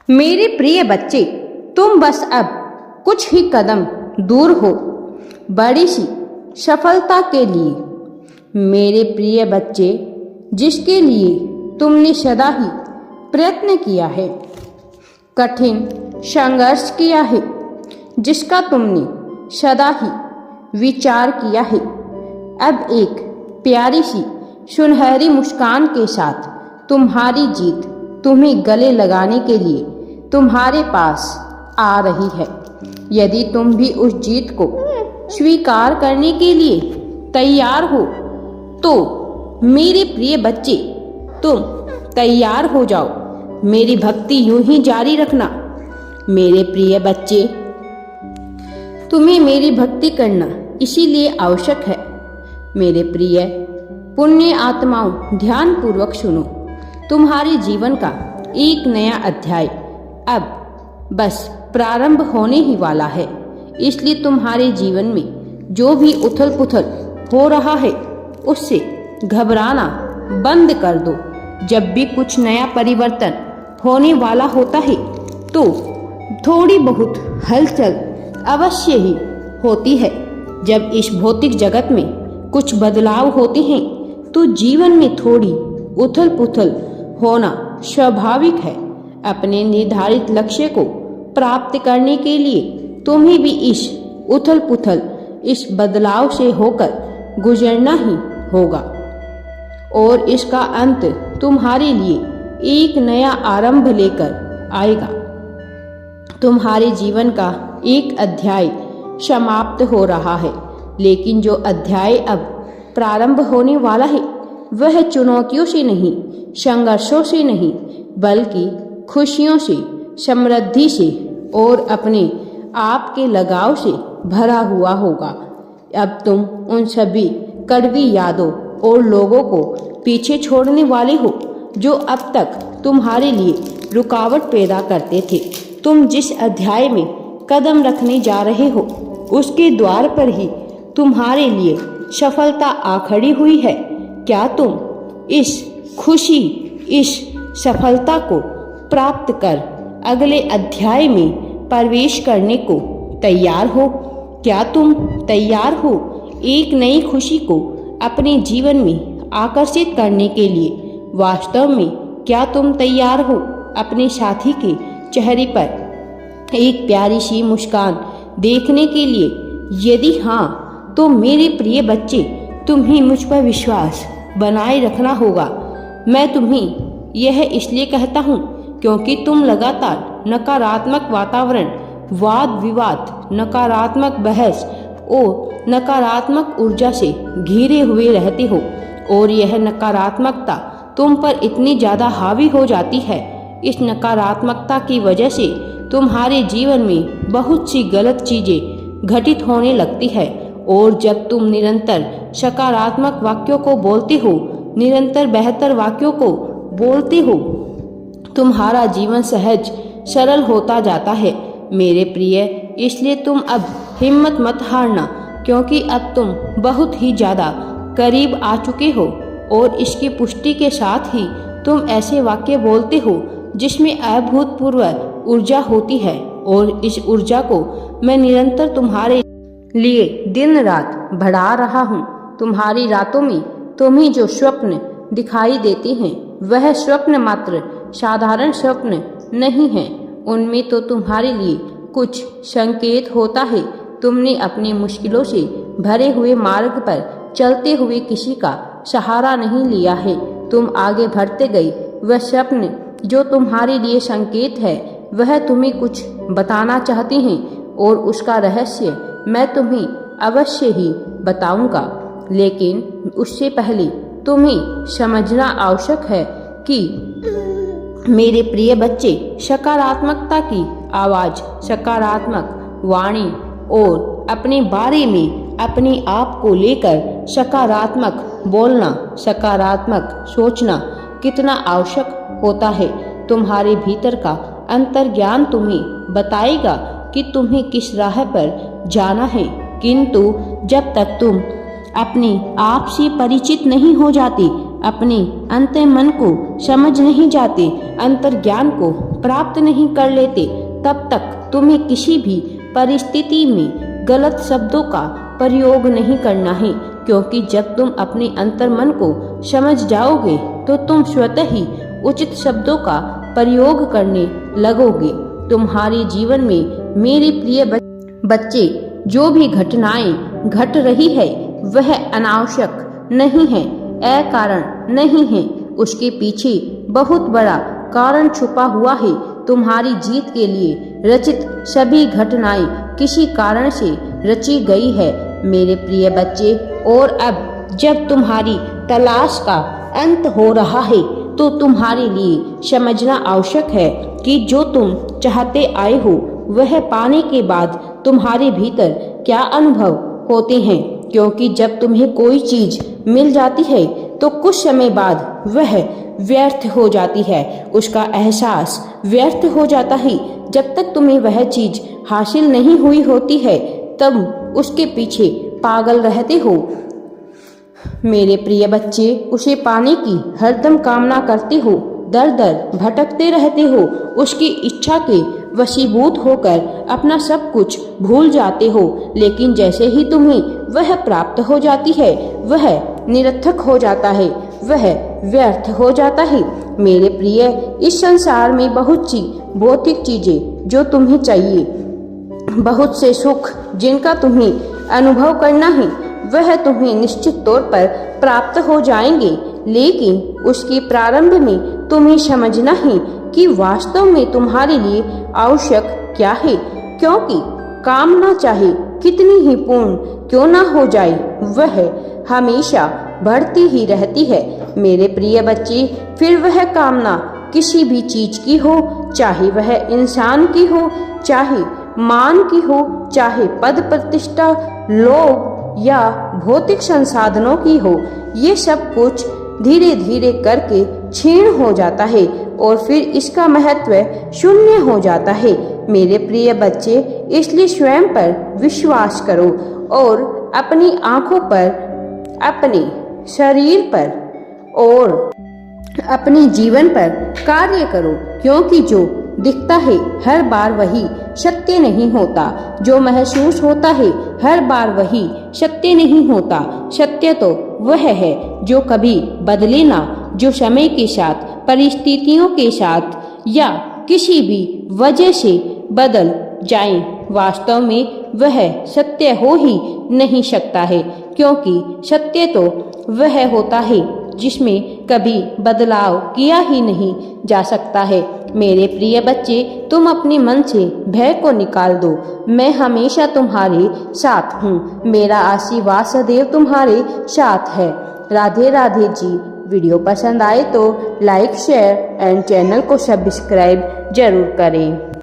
मेरे प्रिय बच्चे, तुम बस अब कुछ ही कदम दूर हो बड़ी सी सफलता के लिए। मेरे प्रिय बच्चे, जिसके लिए तुमने सदा ही प्रयत्न किया है, कठिन संघर्ष किया है, जिसका तुमने सदा ही विचार किया है, अब एक प्यारी सी सुनहरी मुस्कान के साथ तुम्हारी जीत तुम्हें गले लगाने के लिए तुम्हारे पास आ रही है। यदि तुम भी उस जीत को स्वीकार करने के लिए तैयार हो तो मेरे प्रिय बच्चे, तुम तैयार हो जाओ। मेरी भक्ति यूं ही जारी रखना। मेरे प्रिय बच्चे, तुम्हें मेरी भक्ति करना इसीलिए आवश्यक है। मेरे प्रिय पुण्य आत्माओं, ध्यान पूर्वक सुनो। तुम्हारे जीवन का एक नया अध्याय अब बस प्रारंभ होने ही वाला है। इसलिए तुम्हारे जीवन में जो भी उथल पुथल हो रहा है, उससे घबराना बंद कर दो। जब भी कुछ नया परिवर्तन होने वाला होता है तो थोड़ी बहुत हलचल अवश्य ही होती है। जब इस भौतिक जगत में कुछ बदलाव होते हैं तो जीवन में थोड़ी उथल पुथल होना स्वाभाविक है। अपने निर्धारित लक्ष्य को प्राप्त करने के लिए तुम्हें भी इस उथल पुथल, इस बदलाव से होकर गुजरना ही होगा और इसका अंत तुम्हारे लिए एक नया आरंभ लेकर आएगा। तुम्हारे जीवन का एक अध्याय समाप्त हो रहा है, लेकिन जो अध्याय अब प्रारंभ होने वाला है वह चुनौतियों से नहीं, संघर्षों से नहीं, बल्कि खुशियों से, समृद्धि से और अपने आप के लगाव से भरा हुआ होगा। अब तुम उन सभी कड़वी यादों और लोगों को पीछे छोड़ने वाले हो जो अब तक तुम्हारे लिए रुकावट पैदा करते थे। तुम जिस अध्याय में कदम रखने जा रहे हो उसके द्वार पर ही तुम्हारे लिए सफलता आ खड़ी हुई है। क्या तुम इस खुशी, इस सफलता को प्राप्त कर अगले अध्याय में प्रवेश करने को तैयार हो? क्या तुम तैयार हो एक नई खुशी को अपने जीवन में आकर्षित करने के लिए? वास्तव में क्या तुम तैयार हो अपने साथी के चेहरे पर एक प्यारी सी मुस्कान देखने के लिए? यदि हाँ, तो मेरे प्रिय बच्चे, तुम्हें मुझ पर विश्वास बनाए रखना होगा। मैं तुम्हें यह इसलिए कहता हूँ क्योंकि तुम लगातार नकारात्मक वातावरण, वाद विवाद, नकारात्मक बहस और नकारात्मक ऊर्जा से घिरे हुए रहते हो और यह नकारात्मकता तुम पर इतनी ज़्यादा हावी हो जाती है। इस नकारात्मकता की वजह से तुम्हारे जीवन में बहुत सी गलत चीज़ें घटित होने लगती है और जब तुम निरंतर सकारात्मक वाक्यों को बोलते हो, निरंतर बेहतर वाक्यों को बोलते हो, तुम्हारा जीवन सहज सरल होता जाता है। मेरे प्रिय, इसलिए तुम अब हिम्मत मत हारना क्योंकि अब तुम बहुत ही ज़्यादा करीब आ चुके हो और इसकी पुष्टि के साथ ही तुम ऐसे वाक्य बोलते हो जिसमें अभूतपूर्व ऊर्जा होती है और इस ऊर्जा को मैं निरंतर तुम्हारे लिए दिन रात बढ़ा रहा हूँ। तुम्हारी रातों में तुम्हें जो स्वप्न दिखाई देते हैं वह स्वप्न मात्र साधारण स्वप्न नहीं है। उनमें तो तुम्हारे लिए कुछ संकेत होता है। तुमने अपनी मुश्किलों से भरे हुए मार्ग पर चलते हुए किसी का सहारा नहीं लिया है। तुम आगे बढ़ते गए। वह स्वप्न जो तुम्हारे लिए संकेत है वह तुम्हें कुछ बताना चाहते हैं और उसका रहस्य मैं तुम्हें अवश्य ही बताऊंगा। लेकिन उससे पहले तुम्हें समझना आवश्यक है कि मेरे प्रिय बच्चे, सकारात्मकता की आवाज़, सकारात्मक वाणी और अपने बारे में, अपने आप को लेकर सकारात्मक बोलना, सकारात्मक सोचना कितना आवश्यक होता है। तुम्हारे भीतर का अंतर्ज्ञान तुम्हें बताएगा कि तुम्हें किस राह पर जाना है, किंतु जब तक तुम अपने आप से परिचित नहीं हो जाते, अपने अंतर्मन को समझ नहीं जाते, अंतर्ज्ञान को प्राप्त नहीं कर लेते तब तक तुम्हें किसी भी परिस्थिति में गलत शब्दों का प्रयोग नहीं करना है, क्योंकि जब तुम अपने अंतर मन को समझ जाओगे तो तुम स्वतः ही उचित शब्दों का प्रयोग करने लगोगे। तुम्हारे जीवन में मेरे प्रिय बच्चे, जो भी घटनाएं घट रही है वह अनावश्यक नहीं है, अकारण नहीं है। उसके पीछे बहुत बड़ा कारण छुपा हुआ है। तुम्हारी जीत के लिए रचित सभी घटनाएं किसी कारण से रची गई है मेरे प्रिय बच्चे। और अब जब तुम्हारी तलाश का अंत हो रहा है तो तुम्हारे लिए समझना आवश्यक है कि जो तुम चाहते आए हो वह पाने के बाद तुम्हारे भीतर क्या अनुभव होते हैं, क्योंकि जब तुम्हें कोई चीज मिल जाती है तो कुछ समय बाद वह व्यर्थ हो जाती है, उसका एहसास व्यर्थ हो जाता है। जब तक तुम्हें वह चीज हासिल नहीं हुई होती है तब उसके पीछे पागल रहते हो मेरे प्रिय बच्चे। उसे पाने की हरदम कामना करते हो, दर दर भटकते रहते हो, उसकी इच्छा के वशीभूत होकर अपना सब कुछ भूल जाते हो। लेकिन जैसे ही तुम्हें वह प्राप्त हो जाती है वह निरर्थक हो जाता है, वह व्यर्थ हो जाता है मेरे प्रिय। इस संसार में बहुत सी भौतिक चीजें जो तुम्हें चाहिए, बहुत से सुख जिनका तुम्हें अनुभव करना है वह तुम्हें निश्चित तौर पर प्राप्त हो जाएंगे, लेकिन उसके प्रारंभ में तुम्हें समझना है कि वास्तव में तुम्हारे लिए आवश्यक क्या है, क्योंकि कामना चाहे कितनी ही पूर्ण क्यों ना हो जाए वह हमेशा बढ़ती ही रहती है मेरे प्रिय बच्चे। फिर वह कामना किसी भी चीज की हो, चाहे वह इंसान की हो, चाहे मान की हो, चाहे पद प्रतिष्ठा, लोभ या भौतिक संसाधनों की हो, ये सब कुछ धीरे धीरे करके क्षीण हो जाता है और फिर इसका महत्व शून्य हो जाता है मेरे प्रिय बच्चे। इसलिए स्वयं पर विश्वास करो और अपनी आंखों पर, अपने शरीर पर और अपने जीवन पर कार्य करो, क्योंकि जो दिखता है हर बार वही सत्य नहीं होता, जो महसूस होता है हर बार वही सत्य नहीं होता। सत्य तो वह है जो कभी बदले ना, जो समय के साथ, परिस्थितियों के साथ या किसी भी वजह से बदल जाए। वास्तव में वह सत्य हो ही नहीं सकता है, क्योंकि सत्य तो वह होता है जिसमें कभी बदलाव किया ही नहीं जा सकता है मेरे प्रिय बच्चे। तुम अपने मन से भय को निकाल दो, मैं हमेशा तुम्हारे साथ हूँ, मेरा आशीर्वाद सदैव तुम्हारे साथ है। राधे राधे जी। वीडियो पसंद आए तो लाइक, शेयर एंड चैनल को सब्सक्राइब जरूर करें।